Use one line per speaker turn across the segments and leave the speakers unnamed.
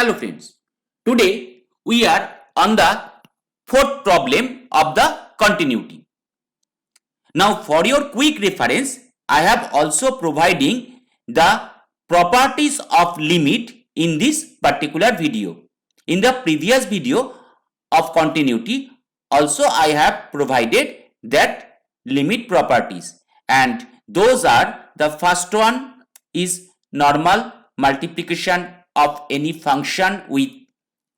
Hello friends, today we are on the fourth problem of the continuity. Now for your quick reference, I have also providing the properties of limit in this particular video. In the previous video of continuity, also I have provided that limit properties, and those are: the first one is normal multiplication of any function with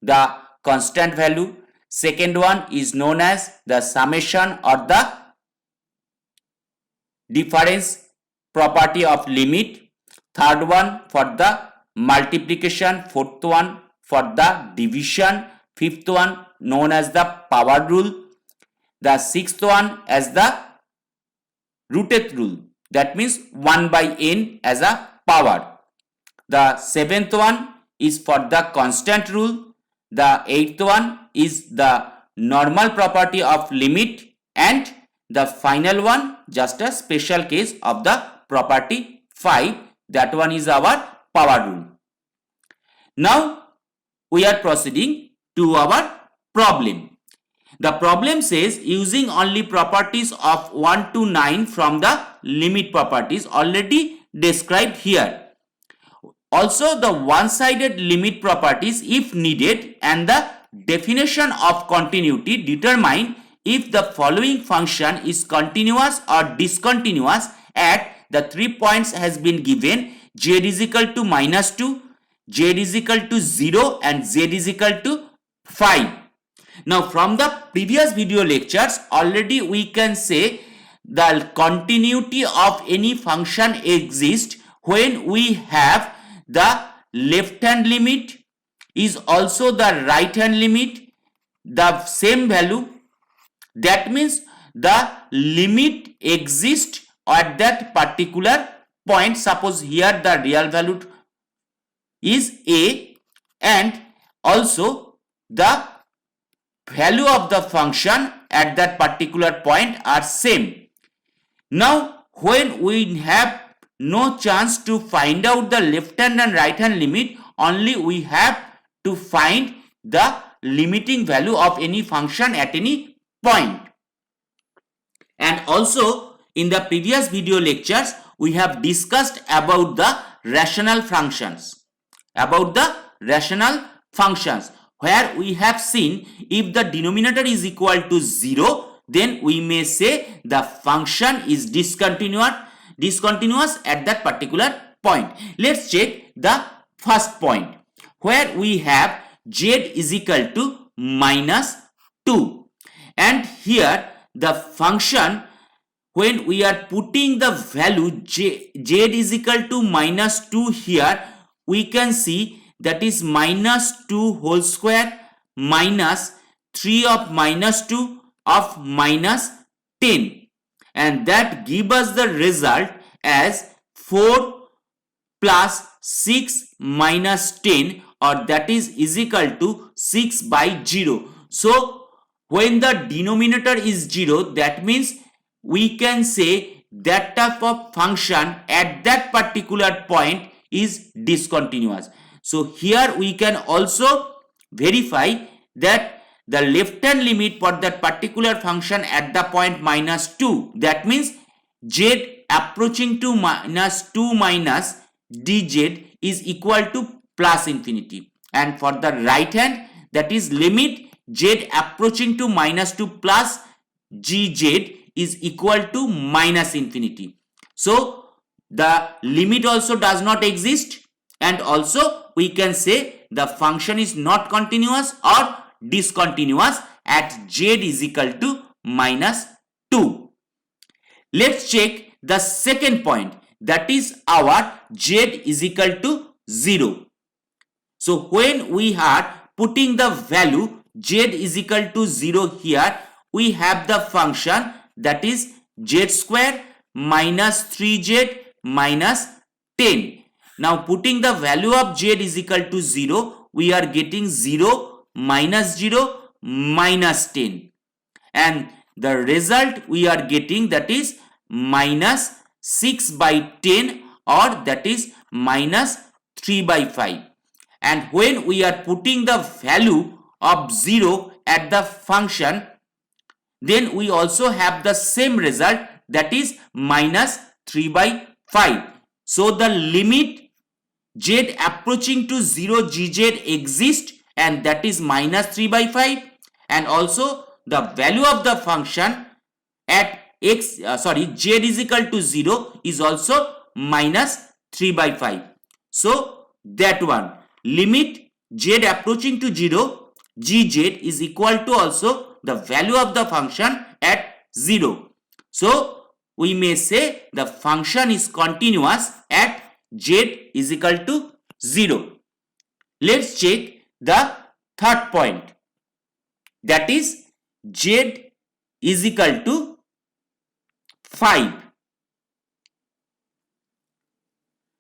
the constant value. Second one is known as the summation or the difference property of limit. Third one for the multiplication. Fourth one for the division. Fifth one known as the power rule. The sixth one as the rooted rule, that means 1 by n as a power. The seventh one is for the constant rule. The eighth one is the normal property of limit, and the final one just a special case of the property 5, that one is our power rule. Now we are proceeding to our problem. The problem says using only properties of 1 to 9 from the limit properties already described here. Also the one-sided limit properties if needed, and the definition of continuity determine if the following function is continuous or discontinuous at the 3 points has been given: z is equal to -2, z is equal to 0, and z is equal to 5. Now from the previous video lectures already we can say the continuity of any function exists when we have the left hand limit is also the right hand limit the same value. That means the limit exists at that particular point. Suppose here the real value is a, and also the value of the function at that particular point are same. Now when we have no chance to find out the left hand and right hand limit, only we have to find the limiting value of any function at any point. And also in the previous video lectures we have discussed about the rational functions, where we have seen if the denominator is equal to 0, then we may say the function is discontinuous at that particular point. Let's check the first point, where we have z is equal to -2, and here the function, when we are putting the value z is equal to -2 here, we can see that is -2 whole square minus 3 of -2 of -10, and that give us the result as 4 plus 6 minus 10, or that is equal to 6 by 0. So when the denominator is 0, that means we can say that type of function at that particular point is discontinuous. So here we can also verify that the left hand limit for that particular function at the point -2, that means z approaching to -2 minus dz is equal to plus infinity, and for the right hand, that is limit z approaching to -2 plus gz is equal to minus infinity. So the limit also does not exist, and also we can say the function is not continuous or discontinuous at z is equal to -2. Let's check the second point, that is our z is equal to 0. So when we are putting the value z is equal to 0 here, we have the function that is z square minus 3z minus 10. Now putting the value of z is equal to 0, we are getting 0 minus 0 minus 10, and the result we are getting, that is minus 6 by 10, or that is minus 3 by 5. and when we are putting the value of 0 at the function, then we also have the same result, that is minus 3 by 5. So the limit z approaching to 0 gz exists, and that is minus 3 by 5, and also the value of the function at z is equal to 0 is also minus 3 by 5. So that one, limit z approaching to 0 gz is equal to also the value of the function at 0. So we may say the function is continuous at z is equal to 0. Let's check the third point, that is z is equal to 5.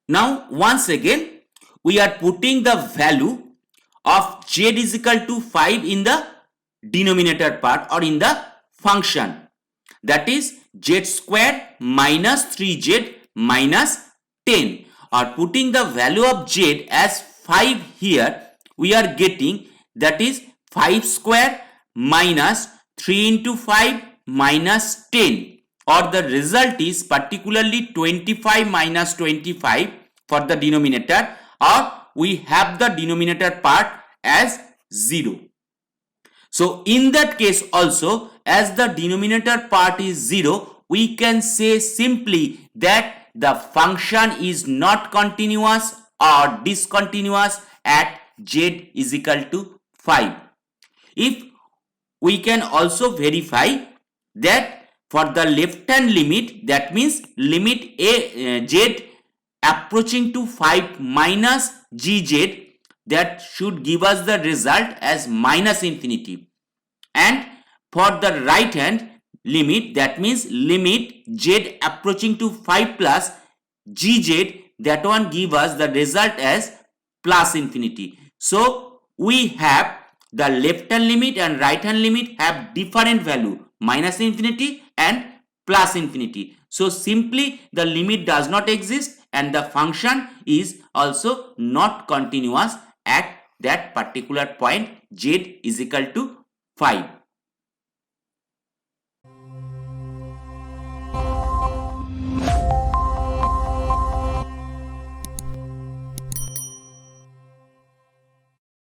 Now once again we are putting the value of z is equal to 5 in the denominator part or in the function, that is z square minus 3z minus 10, or putting the value of z as 5 here, we are getting, that is 5 square minus 3 into 5 minus 10, or the result is particularly 25 minus 25 for the denominator, or we have the denominator part as 0. So in that case also, as the denominator part is 0, we can say simply that the function is not continuous or discontinuous at z is equal to 5. If we can also verify that for the left hand limit, that means limit z approaching to 5 minus gz, that should give us the result as minus infinity. And for the right hand limit, that means limit z approaching to 5 plus gz, that one give us the result as plus infinity. So we have the left hand limit and right hand limit have different value, minus infinity and plus infinity. So simply the limit does not exist and the function is also not continuous at that particular point z is equal to 5.